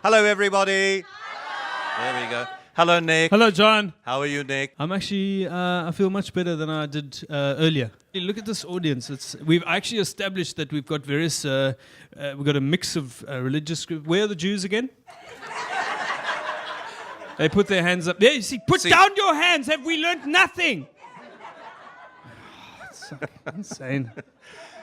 Hello, everybody. There we go. Hello, Nick. Hello, John. How are you, Nick? I'm actually, I feel much better than I did earlier. Look at this audience. We've actually established that we've got various, we've got a mix of religious groups. Where are the Jews again? They put their hands up. There, you see, put down your hands. Have we learned nothing? It's insane.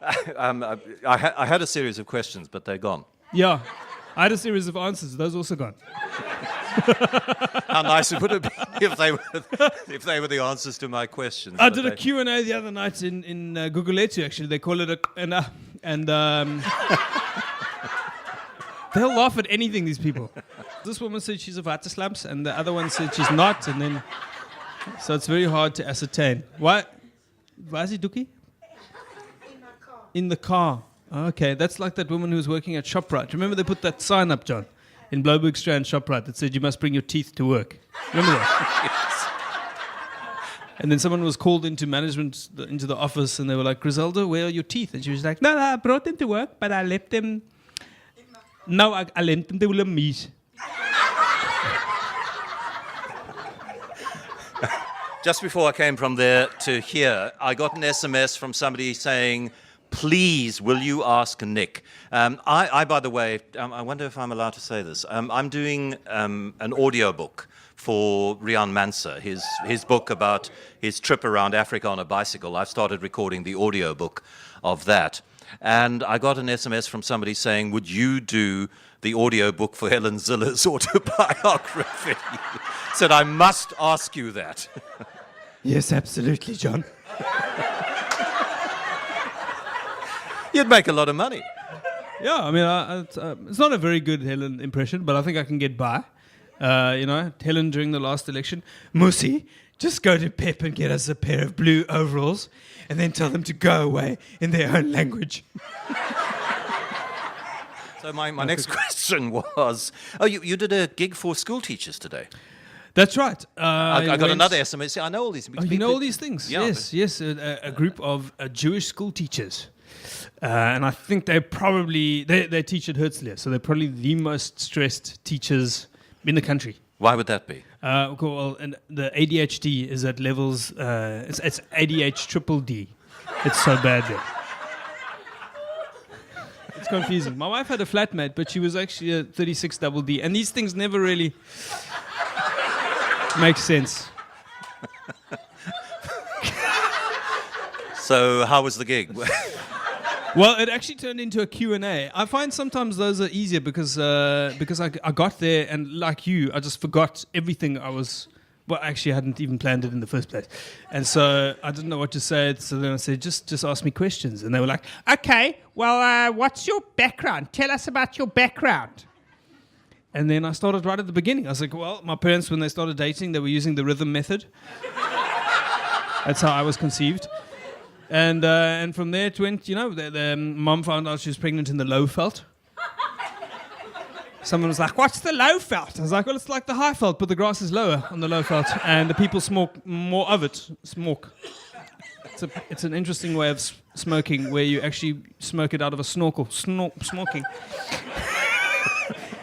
I had a series of questions, but they're gone. Yeah. I had a series of answers. Those also gone. How nice it would have been if they were the answers to my questions. I did a Q&A the other night in Google Etu, actually. They call it and they'll laugh at anything, these people. This woman said she's a waterslumps, and the other one said she's not, and then... So it's very hard to ascertain. Why is he Dookie? In the car. Okay, that's like that woman who was working at ShopRite. Remember they put that sign up, John, in Bloberg Strand ShopRite that said you must bring your teeth to work. Remember that? Yes. And then someone was called into management, into the office, and they were like, Griselda, where are your teeth? And she was like, no, I brought them to work, but I left them... No, I left them to Lamese. Just before I came from there to here, I got an SMS from somebody saying, please, will you ask Nick? I by the way, I wonder if I'm allowed to say this. I'm doing an audiobook for Rian Mansa, his book about his trip around Africa on a bicycle. I've started recording the audiobook of that. And I got an SMS from somebody saying, would you do the audiobook for Helen Ziller's autobiography? Said, I must ask you that. Yes, absolutely, John. You'd make a lot of money. Yeah, I mean, it's not a very good Helen impression, but I think I can get by. Helen during the last election, Musi, just go to Pep and get us a pair of blue overalls and then tell them to go away in their own language. So my next question was, you did a gig for school teachers today. That's right. I got another SMS. See, I know all these things. You know all these things? Yeah, yes. A group of Jewish school teachers. And I think they teach at Herzliya, so they're probably the most stressed teachers in the country. Why would that be? Well, and the ADHD is at levels, it's ADH triple D. It's so bad there. It's confusing. My wife had a flatmate, but she was actually a 36 double D, and these things never really make sense. So how was the gig? Well, it actually turned into a Q&A. I find sometimes those are easier because I got there and like you, I just forgot everything actually I hadn't even planned it in the first place. And so I didn't know what to say. So then I said, just ask me questions. And they were like, okay, well, what's your background? Tell us about your background. And then I started right at the beginning. I was like, well, my parents, when they started dating, they were using the rhythm method. That's how I was conceived. And from there it went, the mum found out she was pregnant in the low felt. Someone was like, what's the low felt? I was like, well, it's like the high felt, but the grass is lower on the low felt, and the people smoke more of it. Smoke. It's an interesting way of smoking, where you actually smoke it out of a snorkel. Smoking.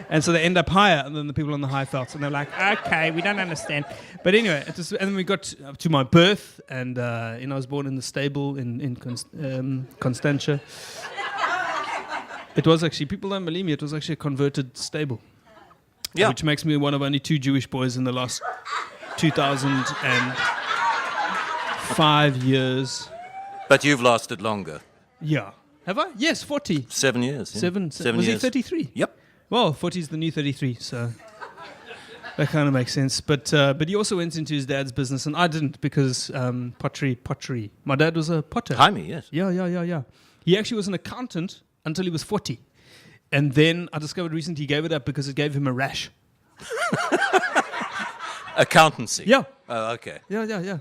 And so they end up higher than the people on the high felt. And they're like, okay, we don't understand. But anyway, and then we got to my birth. And, I was born in the stable in Constantia. It was actually, people don't believe me, it was actually a converted stable. Yeah. Which makes me one of only 2 Jewish boys in the last 2005 years. But you've lasted longer. Yeah. Have I? Yes, 40. 7 years. Yeah. Seven Was years. He 33? Yep. Well, 40 is the new 33, so that kind of makes sense. But he also went into his dad's business, and I didn't because pottery. My dad was a potter. Jaime, yes. Yeah. He actually was an accountant until he was 40. And then I discovered recently he gave it up because it gave him a rash. Accountancy? Yeah. Oh, okay. Yeah.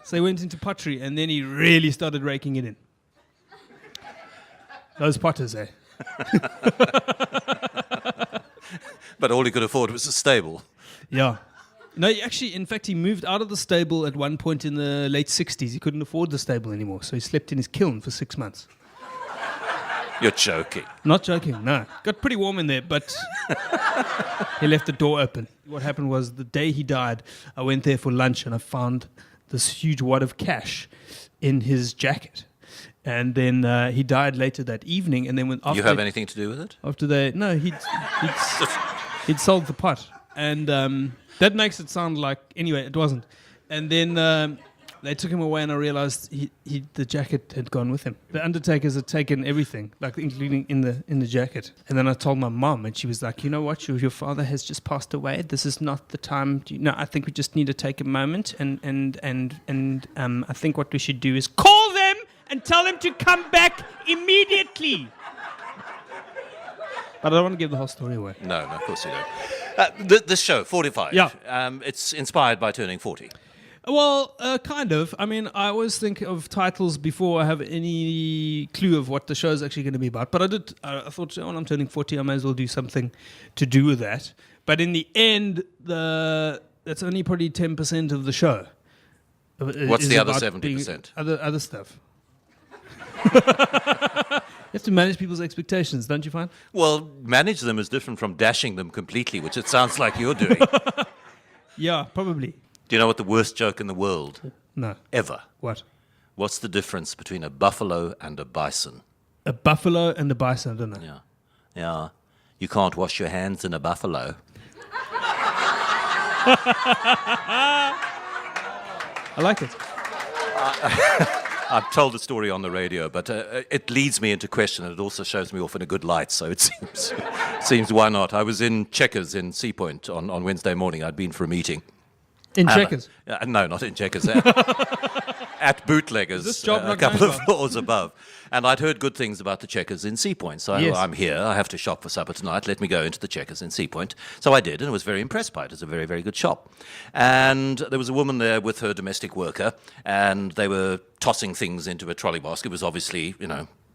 So he went into pottery, and then he really started raking it in. Those potters, eh? But all he could afford was a stable. Yeah. No, in fact, he moved out of the stable at one point in the late 60s. He couldn't afford the stable anymore, so he slept in his kiln for 6 months. You're joking. Not joking, no. Got pretty warm in there, but he left the door open. What happened was the day he died, I went there for lunch and I found this huge wad of cash in his jacket. And then he died later that evening. And then when after You have anything to do with it? After they, no, he'd sold the pot, and that makes it sound like anyway it wasn't. And then they took him away, and I realized the jacket had gone with him. The undertakers had taken everything, like including in the jacket. And then I told my mom, and she was like, "You know what? Your father has just passed away. This is not the time. I think we just need to take a moment, and I think what we should do is call them and tell them to come back immediately." But I don't want to give the whole story away. No, of course you don't. This show, Fortyfied, it's inspired by turning 40. Well, kind of. I mean, I always think of titles before I have any clue of what the show is actually going to be about. But I thought, when I'm turning 40, I may as well do something to do with that. But in the end, that's only probably 10% of the show. What's the other 70%? Other stuff. You have to manage people's expectations, don't you find? Well, manage them is different from dashing them completely, which it sounds like you're doing. Yeah, probably. Do you know what the worst joke in the world No. ever? What? What's the difference between a buffalo and a bison? A buffalo and a bison, I don't know. Yeah. You can't wash your hands in a buffalo. I like it. I've told the story on the radio, but it leads me into question, and it also shows me off in a good light, so it seems why not. I was in Checkers in Sea Point on Wednesday morning. I'd been for a meeting. In Checkers? No, not in Checkers. At Bootleggers, This job a not couple going of well? floors above. And I'd heard good things about the Checkers in Sea Point. So Yes. I'm here. I have to shop for supper tonight. Let me go into the Checkers in Sea Point. So I did, and was very impressed by it. It's a very, very good shop. And there was a woman there with her domestic worker, and they were tossing things into a trolley basket. It was obviously,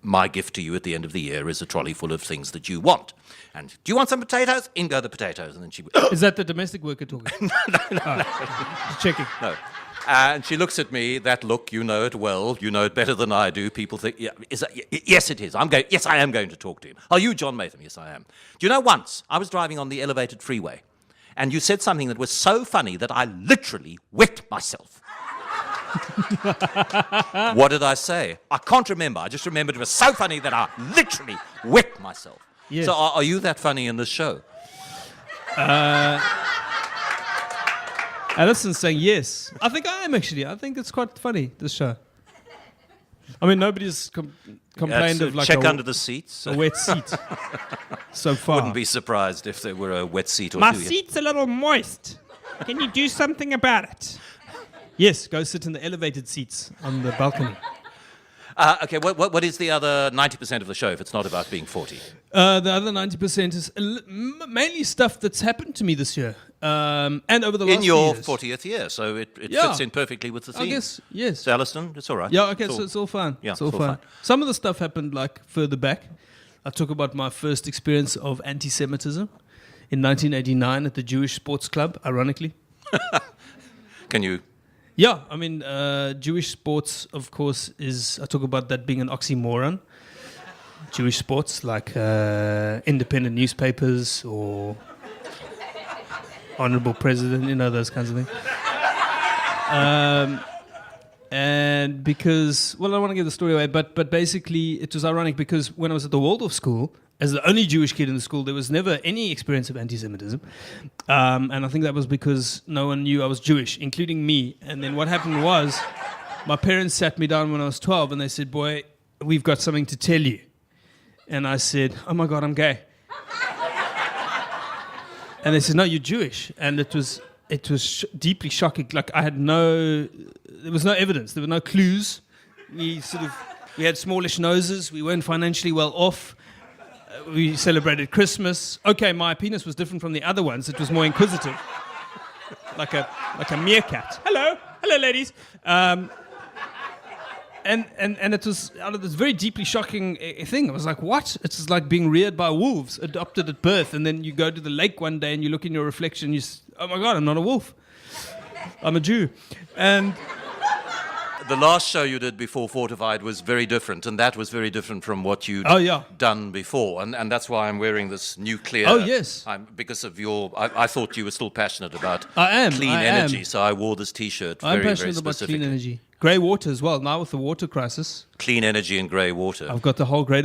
my gift to you at the end of the year is a trolley full of things that you want. And do you want some potatoes? In go the potatoes. And then she... Is that the domestic worker talking? No. Just checking. No. And she looks at me, that look, you know it well, you know it better than I do. People think, yes, it is. Yes, I am going to talk to him. Are you John Maytham? Yes, I am. Do you know, once I was driving on the elevated freeway, and you said something that was so funny that I literally wet myself. What did I say? I can't remember. I just remembered it was so funny that I literally wet myself. Yes. So are you that funny in this show? Alison's saying yes. I think I am, actually. I think it's quite funny, this show. I mean, nobody's complained of like check under the seats. a wet seat so far. Wouldn't be surprised if there were a wet seat or My two. seat's a little moist. Can you do something about it? Yes, go sit in the elevated seats on the balcony. Okay, what is the other 90% of the show if it's not about being 40? The other 90% is mainly stuff that's happened to me this year and over the last In your years. 40th year, so it Yeah. fits in perfectly with the theme. I guess, yes. So, Alliston, it's all right. Yeah, okay, so it's all fine. Yeah, it's all fine. Some of the stuff happened like further back. I talk about my first experience of anti-Semitism in 1989 at the Jewish Sports Club, ironically. Can you... Yeah, I mean, Jewish sports, of course, I talk about that being an oxymoron. Jewish sports, like independent newspapers or honorable president, those kinds of things. And because, I don't want to give the story away, but basically it was ironic because when I was at the Waldorf school, as the only Jewish kid in the school, there was never any experience of anti-Semitism. And I think that was because no one knew I was Jewish, including me. And then what happened was my parents sat me down when I was 12 and they said, "Boy, we've got something to tell you." And I said, "Oh my God, I'm gay." And they said, "No, you're Jewish." And it was deeply shocking. Like there was no evidence. There were no clues. We had smallish noses. We weren't financially well off. We celebrated Christmas. Okay, my penis was different from the other ones. It was more inquisitive, like a meerkat. Hello, ladies. And it was out of this very deeply shocking thing. I was like, what? It's like being reared by wolves, adopted at birth, and then you go to the lake one day and you look in your reflection. Oh my God, I'm not a wolf. I'm a Jew. And the last show you did before Fortyfied was very different, and that was very different from what you'd done before, and that's why I'm wearing this nuclear. Oh, yes. Because of I thought you were still passionate about clean I energy, am. so I wore this T-shirt I'm very, very passionate about specifically. clean energy. Grey water as well. Now with the water crisis, Clean energy and grey water. I've got the whole grey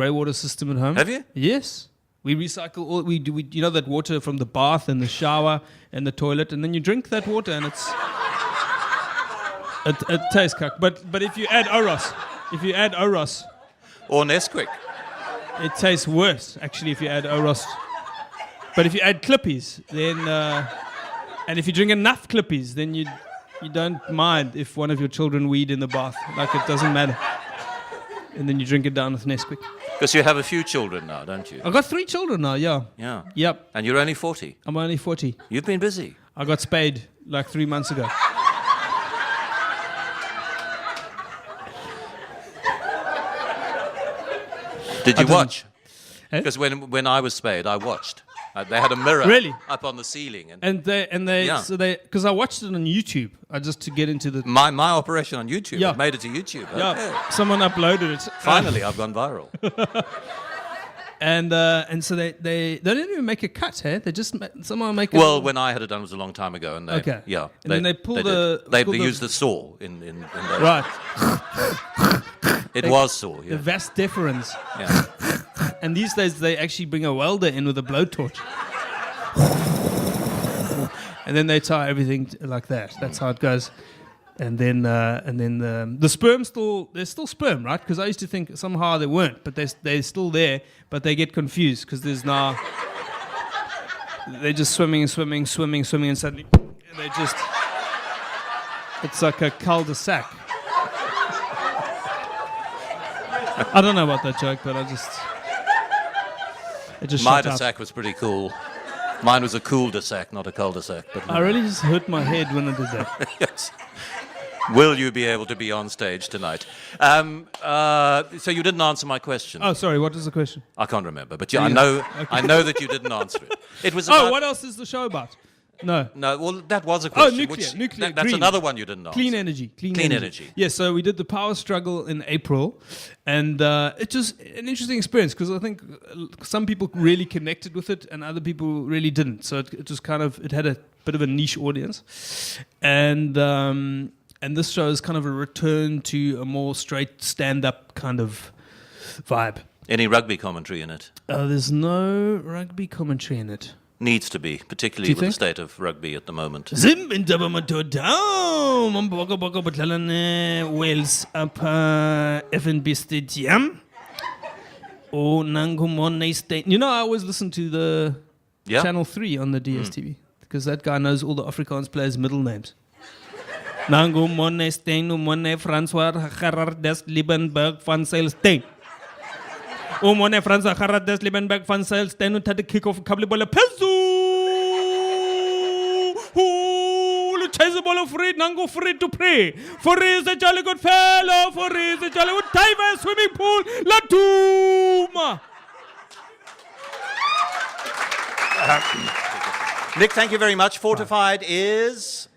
water system at home. Have you? Yes. We recycle all. We do. You know that water from the bath and the shower and the toilet, and then you drink that water, and it tastes cuck. But if you add Oros, Or Nesquik. it tastes worse actually. If you add Oros, but if you add Clippies, then and if you drink enough Clippies, then you don't mind if one of your children weed in the bath. Like, it doesn't matter. And then you drink it down with Nesquik. Because you have a few children now, don't you? I've got 3 children now, yeah. Yeah. Yep. And you're only 40. I'm only 40. You've been busy. I got spayed like 3 months ago. Did you didn't. watch? Eh? Because when I was spayed, I watched. They had a mirror Really? up on the ceiling. Because I watched it on YouTube, just to get into the... My operation on YouTube. Yeah. I've made it to YouTube. Yeah, Okay. someone uploaded it. Finally, I've gone viral. And so they don't even make a cut, hey? They just somehow make. Well, when I had it done, it was a long time ago, and they, Okay. yeah, And then they pull did. the- They pull the- used the saw in those. right, It was saw. the Yeah. vas deferens. Yeah. And these days they actually bring a welder in with a blowtorch. And then they tie everything like that. That's how it goes. And then the sperm there's still sperm, right? Because I used to think somehow they weren't, but they're still there. But they get confused because there's now they're just swimming, and suddenly they just it's like a cul-de-sac. I don't know about that joke, but it just My shut up. de-sac was pretty cool. Mine was a cul-de-sac, not a cul-de-sac. But I really just hurt my head when I did that. yes. Will you be able to be on stage tonight? So you didn't answer my question. Oh, sorry. What was the question? I can't remember, but yeah, Yeah. I know that you didn't answer it. It was about, Oh, what else is the show about? No. No, well, that was a question. nuclear, That's green. another one you didn't answer. Clean energy. Clean energy. Yes, so we did the power struggle in April, and it was an interesting experience because I think some people really connected with it and other people really didn't. So it was kind of, it had a bit of a niche audience. And this show is kind of a return to a more straight stand-up kind of vibe. Any rugby commentary in it? There's no rugby commentary in it. Needs to be, particularly with the state of rugby at the moment. Zim in Dabamatodown, Mamboga Batalane, Wales up FNB Stadium. Oh, Nangumone State. You know, I always listen to the Channel 3 on the DSTV because that guy knows all the Afrikaans players' middle names. Nangumone Steen, Mone Francois Gerard des Liebenberg van Seilsteen. Mone Francois Gerard des Liebenberg van Seilsteen und hat die Kick-Off Kablebolle Pezu. Chase the ball free, Nango free to pray. For is a jolly good fellow, for is a jolly good diver, swimming pool, Latuma. Nick, thank you very much. Fortyfied is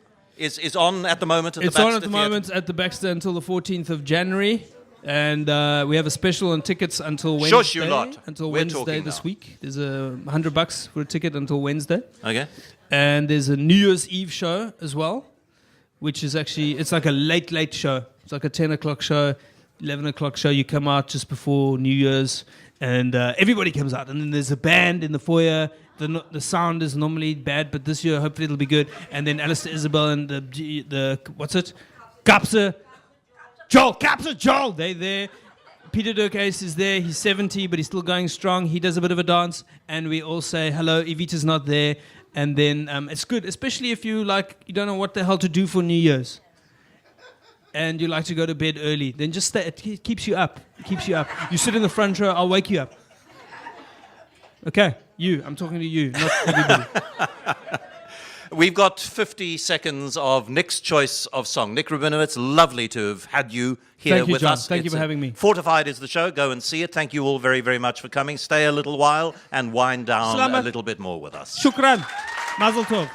on at the moment at the Baxter It's on at the Theatre. moment at the Baxter until the 14th of January. And we have a special on tickets until Wednesday. Shush you lot. Until We're Wednesday talking this now. week. There's $100 for a ticket until Wednesday. Okay. And there's a New Year's Eve show as well, which is actually, it's like a late show. It's like a 10 o'clock show, 11 o'clock show. You come out just before New Year's and everybody comes out. And then there's a band in the foyer. The sound is normally bad, but this year hopefully it'll be good. And then Alistair Isabel and the what's it? Capsa Joel, they're there. Peter Durkheis is there. He's 70, but he's still going strong. He does a bit of a dance. And we all say hello. Evita's not there. And then it's good, especially if you don't know what the hell to do for New Year's. And you like to go to bed early. Then just stay. It keeps you up. You sit in the front row. I'll wake you up. Okay, I'm talking to you, not everybody. We've got 50 seconds of Nick's choice of song. Nik Rabinowitz, lovely to have had you here Thank you, with John. us. Thank you for having me. Fortyfied is the show. Go and see it. Thank you all very, very much for coming. Stay a little while and wind down Salamat. a little bit more with us. Shukran. Mazel tov.